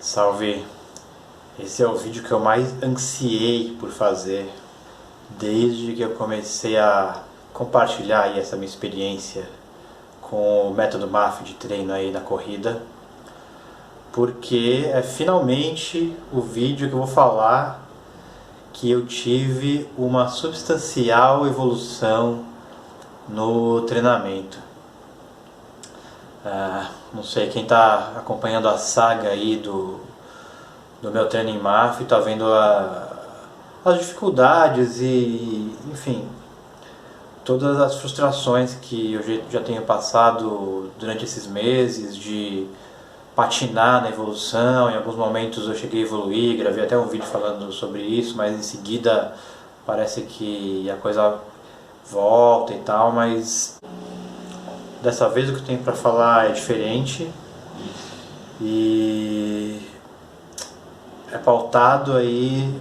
Salve! Esse é o vídeo que eu mais ansiei por fazer desde que eu comecei a compartilhar aí essa minha experiência com o método MAF de treino aí na corrida, porque é finalmente o vídeo que eu vou falar que eu tive uma substancial evolução no treinamento. Não sei, quem está acompanhando a saga aí do meu treino em MAF está vendo as dificuldades e, enfim, todas as frustrações que eu já tenho passado durante esses meses de patinar na evolução. Em alguns momentos eu cheguei a evoluir, gravei até um vídeo falando sobre isso, mas em seguida parece que a coisa volta e tal, mas dessa vez o que eu tenho para falar é diferente e é pautado aí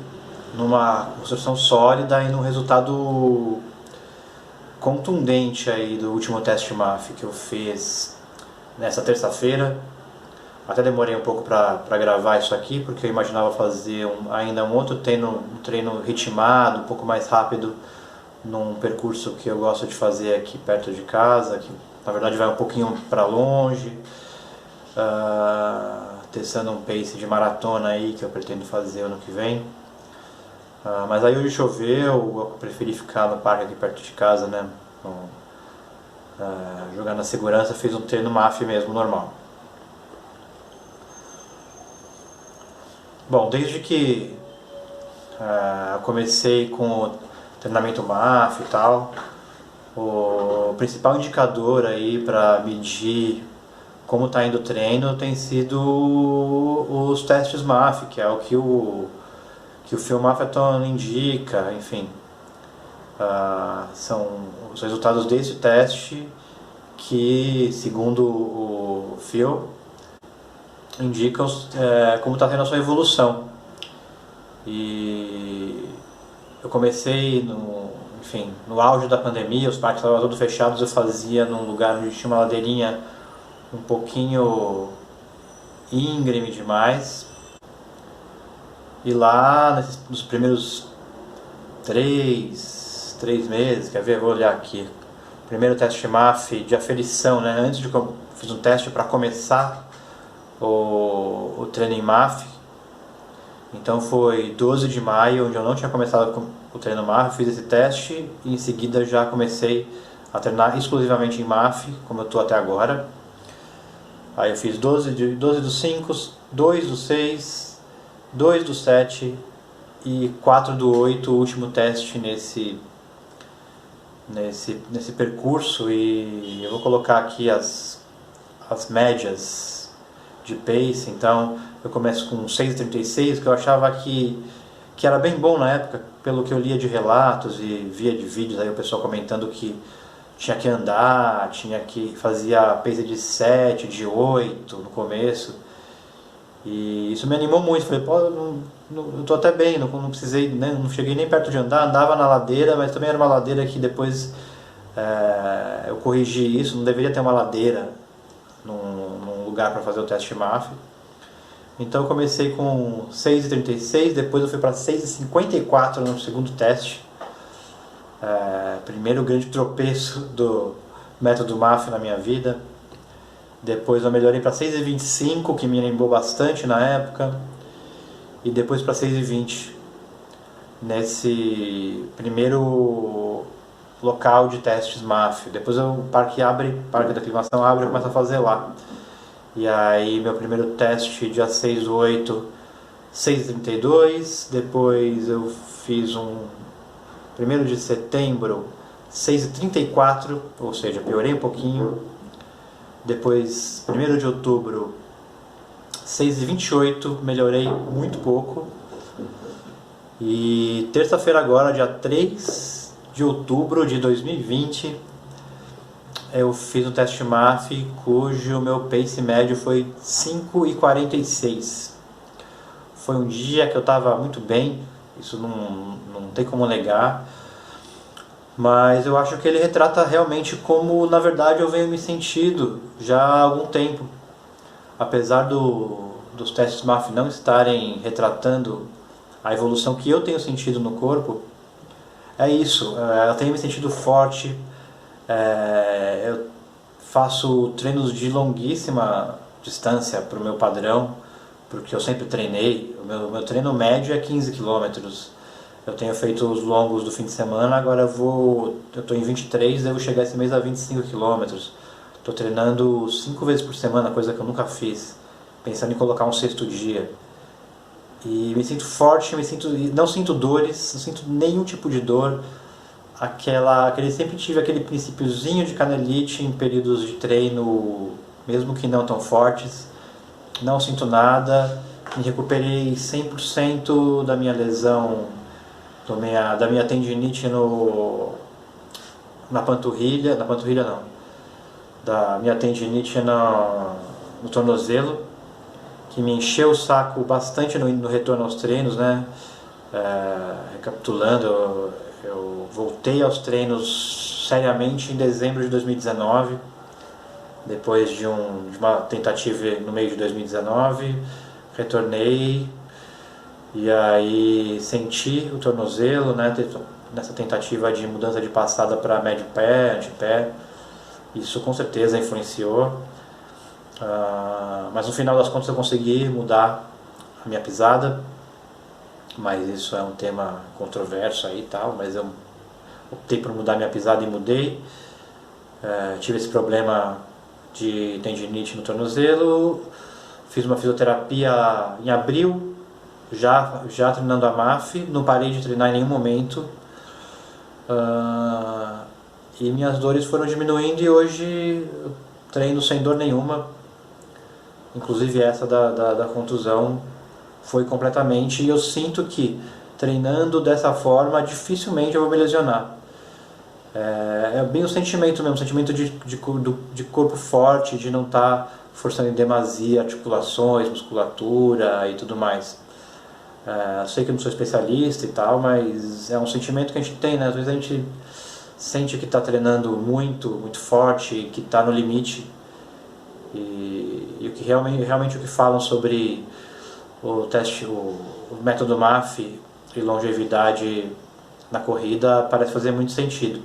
numa construção sólida e num resultado contundente aí do último teste MAF que eu fiz nessa terça-feira. Até demorei um pouco para gravar isso aqui, porque eu imaginava fazer ainda um outro treino ritmado, um pouco mais rápido, num percurso que eu gosto de fazer aqui perto de casa, que na verdade vai um pouquinho para longe, testando um pace de maratona aí que eu pretendo fazer ano que vem. Mas aí hoje choveu, eu preferi ficar no parque aqui perto de casa, né? Jogando na segurança, fiz um treino MAF mesmo, normal. Bom, desde que eu comecei com o treinamento MAF e tal, o principal indicador aí para medir como está indo o treino tem sido os testes MAF, que é o que o Filmafeton indica, enfim. São os resultados desse teste que, segundo o Phil, indicam como está sendo a sua evolução. E eu comecei no auge da pandemia, os parques estavam todos fechados, eu fazia num lugar onde tinha uma ladeirinha um pouquinho íngreme demais. E lá, nos primeiros três meses, quer ver? Vou olhar aqui. Primeiro teste MAF de aferição, né? Antes de fiz um teste para começar o treino em MAF. Então foi 12 de maio, onde eu não tinha começado com o treino MAF, fiz esse teste e em seguida já comecei a treinar exclusivamente em MAF, como eu estou até agora. Aí eu fiz 12 do 5, 2 do 6, 2 do 7 e 4 do 8, o último teste nesse percurso. E eu vou colocar aqui as médias de pace. Então eu começo com 6,36, que eu achava que era bem bom na época, pelo que eu lia de relatos e via de vídeos, aí o pessoal comentando que tinha que andar, fazia pace de 7, de 8 no começo. E isso me animou muito. Falei, pô, eu tô até bem, não precisei, né, não cheguei nem perto de andar, andava na ladeira, mas também era uma ladeira que depois eu corrigi isso, não deveria ter uma ladeira num lugar para fazer o teste MAF. Então eu comecei com 6,36, depois eu fui para 6,54 no segundo teste. Primeiro grande tropeço do método MAF na minha vida. Depois eu melhorei para 6,25, que me animou bastante na época. E depois para 6,20 nesse primeiro local de testes MAF. Depois o parque da aclimação abre e começa a fazer lá. E aí meu primeiro teste dia 6/8, 6,32. Depois eu fiz 1º de setembro, 6,34, ou seja, piorei um pouquinho. Depois 1º de outubro, 6,28, melhorei muito pouco. E terça-feira agora, dia 3 de outubro de 2020, eu fiz um teste MAF cujo meu pace médio foi 5,46. Foi um dia que eu estava muito bem, isso não tem como negar, mas eu acho que ele retrata realmente como na verdade eu venho me sentindo já há algum tempo. Apesar do dos testes MAF não estarem retratando a evolução que eu tenho sentido no corpo, é isso. Eu tenho me sentido forte, eu faço treinos de longuíssima distância para o meu padrão, porque eu sempre treinei. O meu treino médio é 15 quilômetros. Eu tenho feito os longos do fim de semana, agora eu estou em 23, devo chegar esse mês a 25 quilômetros. Estou treinando 5 vezes por semana, coisa que eu nunca fiz, pensando em colocar um sexto dia. E me sinto forte, não sinto dores, não sinto nenhum tipo de dor. Sempre tive aquele princípiozinho de canelite em períodos de treino, mesmo que não tão fortes. Não sinto nada, me recuperei 100% da minha lesão, da minha tendinite na panturrilha não, da minha tendinite no tornozelo, que me encheu o saco bastante no retorno aos treinos, né? Recapitulando, eu voltei aos treinos seriamente em dezembro de 2019, depois de uma tentativa no meio de 2019, retornei e aí senti o tornozelo, né? Nessa tentativa de mudança de passada para médio pé, antepé, isso com certeza influenciou. Mas no final das contas eu consegui mudar a minha pisada, mas isso é um tema controverso aí e tal, mas eu optei por mudar minha pisada e mudei. Tive esse problema de tendinite no tornozelo, fiz uma fisioterapia em abril, já treinando a MAF, não parei de treinar em nenhum momento, e minhas dores foram diminuindo e hoje eu treino sem dor nenhuma. Inclusive essa da contusão foi completamente, e eu sinto que treinando dessa forma dificilmente eu vou me lesionar. É bem o sentimento mesmo, sentimento de corpo forte, de não estar forçando em demasia articulações, musculatura e tudo mais. Sei que eu não sou especialista e tal, mas é um sentimento que a gente tem, né? Às vezes a gente sente que está treinando muito, muito forte, que está no limite. E o que realmente o que falam sobre o método MAF e longevidade na corrida parece fazer muito sentido.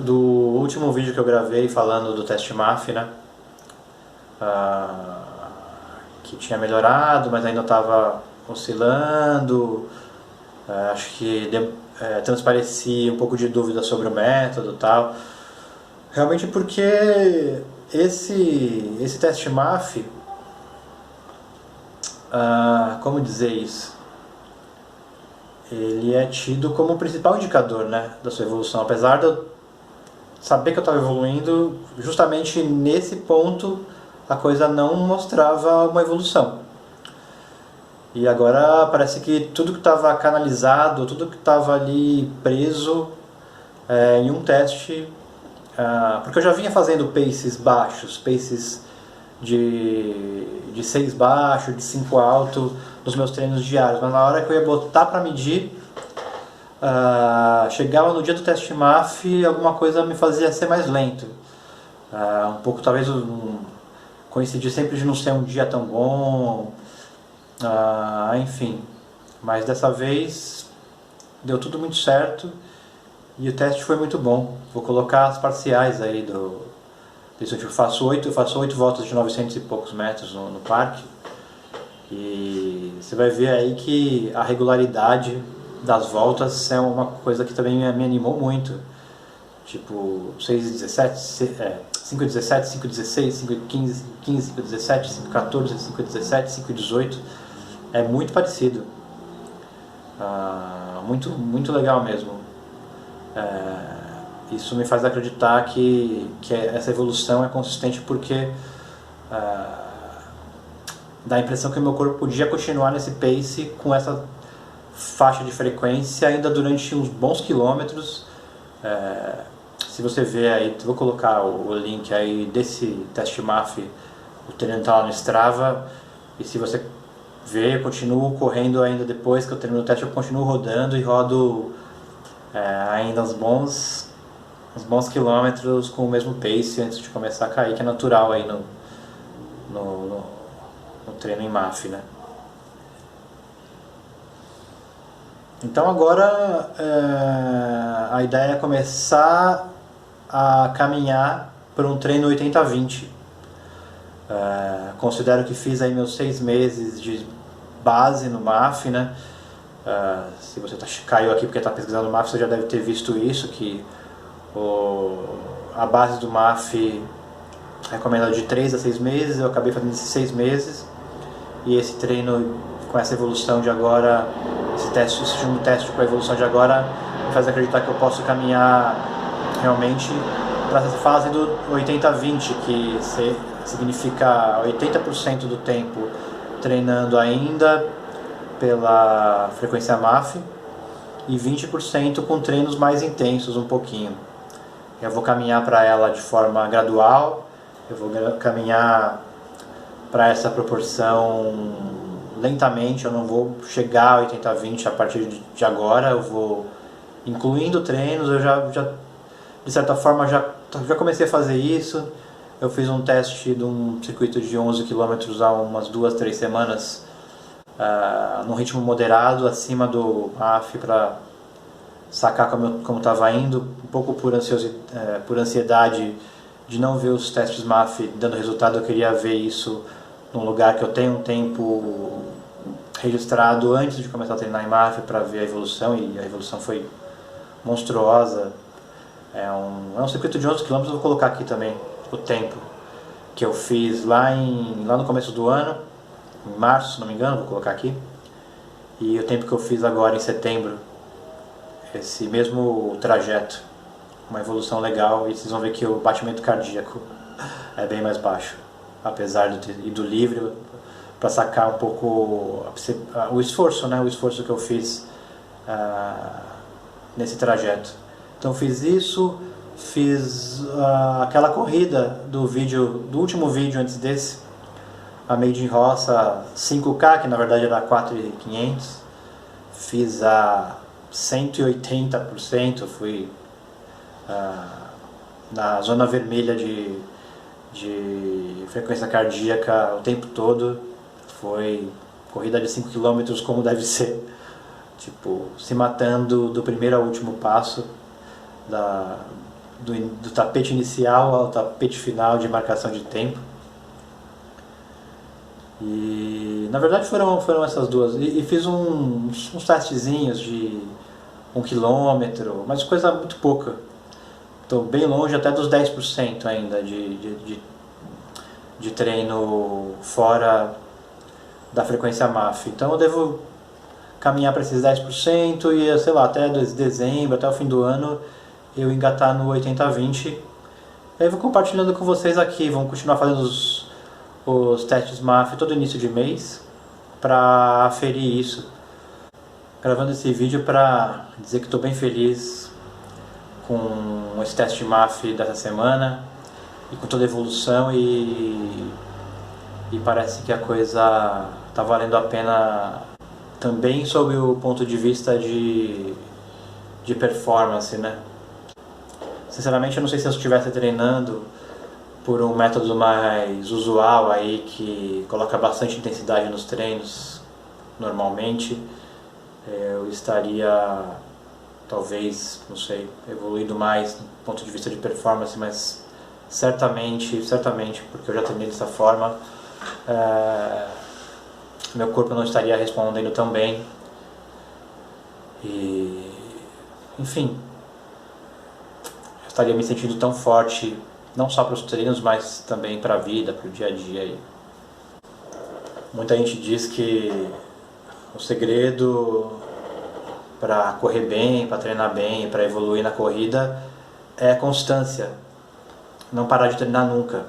Do último vídeo que eu gravei falando do teste MAF, né? Que tinha melhorado, mas ainda estava oscilando. Acho que transparecia um pouco de dúvida sobre o método e tal. Realmente porque esse teste MAF, como dizer isso? Ele é tido como o principal indicador, né, da sua evolução. Apesar de eu saber que eu estava evoluindo, justamente nesse ponto a coisa não mostrava uma evolução. E agora parece que tudo que estava canalizado, tudo que estava ali preso em um teste, porque eu já vinha fazendo paces baixos, paces de 6 baixo, de 5 alto nos meus treinos diários, mas na hora que eu ia botar para medir, chegava no dia do teste MAF, alguma coisa me fazia ser mais lento. Um pouco, talvez coincidir sempre de não ser um dia tão bom, enfim. Mas dessa vez deu tudo muito certo e o teste foi muito bom. Vou colocar as parciais aí eu faço 8 voltas de 900 e poucos metros no parque, e você vai ver aí que a regularidade das voltas é uma coisa que também me animou muito. Tipo, 6,17, 5,17, 5,16, 5,15, 15, 5,17, 5,14, 5,17, 5,18. É muito parecido. Muito, muito legal mesmo. Isso me faz acreditar que essa evolução é consistente, porque dá a impressão que o meu corpo podia continuar nesse pace com essa faixa de frequência ainda durante uns bons quilômetros. Se você ver aí, vou colocar o link aí desse teste MAF, o treino está lá no Strava, e se você ver, eu continuo correndo ainda depois que eu termino o teste, eu continuo rodando e rodo ainda uns bons quilômetros com o mesmo pace antes de começar a cair, que é natural aí no, no, no treino em MAF, né? Então agora a ideia é começar a caminhar para um treino 80-20. Considero que fiz aí meus 6 meses de base no MAF, né? Se você caiu aqui porque está pesquisando no MAF, você já deve ter visto isso, que a base do MAF recomenda de 3 a 6 meses, eu acabei fazendo esses 6 meses, e esse treino com essa evolução de agora, esse segundo teste com a evolução de agora, me faz acreditar que eu posso caminhar realmente para essa fase do 80-20, que significa 80% do tempo treinando ainda pela frequência MAF e 20% com treinos mais intensos um pouquinho. Eu vou caminhar para ela de forma gradual, eu vou caminhar para essa proporção lentamente, eu não vou chegar a 80-20 a partir de agora, eu vou incluindo treinos, eu já de certa forma já comecei a fazer isso. Eu fiz um teste de um circuito de 11 km há umas 2, 3 semanas, num ritmo moderado, acima do MAF, para sacar como estava indo, um pouco por ansiedade de não ver os testes MAF dando resultado. Eu queria ver isso num lugar que eu tenho um tempo registrado antes de começar a treinar em MAF, para ver a evolução, e a evolução foi monstruosa. É um circuito de 11 km, eu vou colocar aqui também o tempo que eu fiz lá no começo do ano, em março, se não me engano, vou colocar aqui, e o tempo que eu fiz agora em setembro, esse mesmo trajeto, uma evolução legal, e vocês vão ver que o batimento cardíaco é bem mais baixo, apesar de ter ido livre, para sacar um pouco o esforço, né? O esforço que eu fiz nesse trajeto. Então fiz isso, fiz aquela corrida do último vídeo antes desse, a Made in Roça 5K, que na verdade era 4.500, fiz a 180%, fui na zona vermelha de frequência cardíaca o tempo todo. Foi corrida de 5 km como deve ser, tipo, se matando do primeiro ao último passo, do tapete inicial ao tapete final de marcação de tempo. E na verdade foram essas duas, e fiz uns testezinhos de 1 km, mas coisa muito pouca. Estou bem longe até dos 10% ainda de treino fora da frequência MAF. Então eu devo caminhar para esses 10% e, sei lá, até dezembro, até o fim do ano, eu engatar no 80-20. Aí eu vou compartilhando com vocês aqui, vamos continuar fazendo os testes MAF todo início de mês para aferir isso. Gravando esse vídeo para dizer que estou bem feliz com esse teste MAF dessa semana e com toda a evolução, e parece que a coisa está valendo a pena também sob o ponto de vista de performance, né? Sinceramente, eu não sei se eu estivesse treinando por um método mais usual aí, que coloca bastante intensidade nos treinos normalmente, eu estaria, talvez, não sei, evoluído mais do ponto de vista de performance, mas certamente, porque eu já treinei dessa forma, meu corpo não estaria respondendo tão bem. E, enfim, eu estaria me sentindo tão forte, não só para os treinos, mas também para a vida, para o dia a dia. Muita gente diz que o segredo para correr bem, para treinar bem, para evoluir na corrida é constância, não parar de treinar nunca.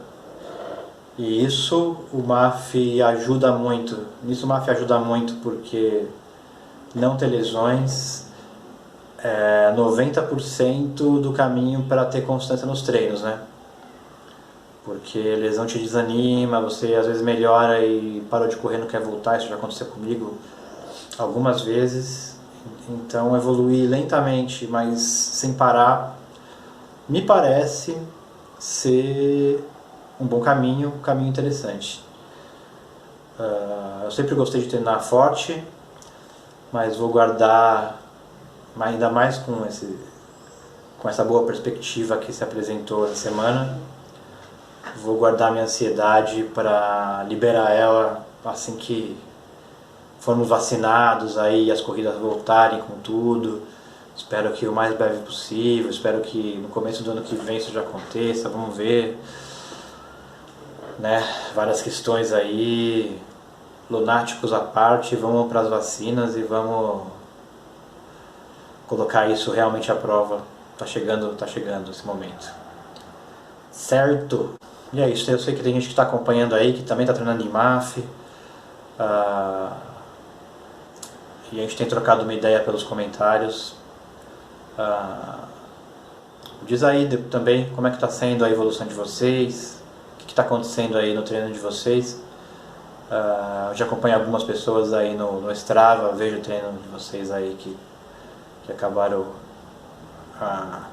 E isso o MAF ajuda muito. Nisso o MAF ajuda muito, porque não ter lesões é 90% do caminho para ter constância nos treinos, né? Porque lesão te desanima, você às vezes melhora e parou de correr, não quer voltar. Isso já aconteceu comigo algumas vezes. Então evoluir lentamente, mas sem parar, me parece ser um bom caminho, um caminho interessante. Eu sempre gostei de treinar forte, mas vou guardar, ainda mais com essa boa perspectiva que se apresentou essa semana, vou guardar minha ansiedade para liberar ela assim que formos vacinados aí e as corridas voltarem com tudo. Espero que o mais breve possível, espero que no começo do ano que vem isso já aconteça, vamos ver, né? Várias questões aí, lunáticos à parte, vamos para as vacinas e vamos colocar isso realmente à prova. Tá chegando esse momento. Certo? E é isso, eu sei que tem gente que está acompanhando aí, que também está treinando em MAF. E a gente tem trocado uma ideia pelos comentários. Diz aí também como é que está sendo a evolução de vocês, o que está acontecendo aí no treino de vocês. Eu já acompanho algumas pessoas aí no Strava, vejo o treino de vocês aí que acabaram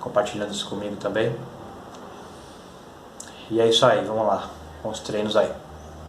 compartilhando isso comigo também. E é isso aí, vamos lá, bons treinos aí.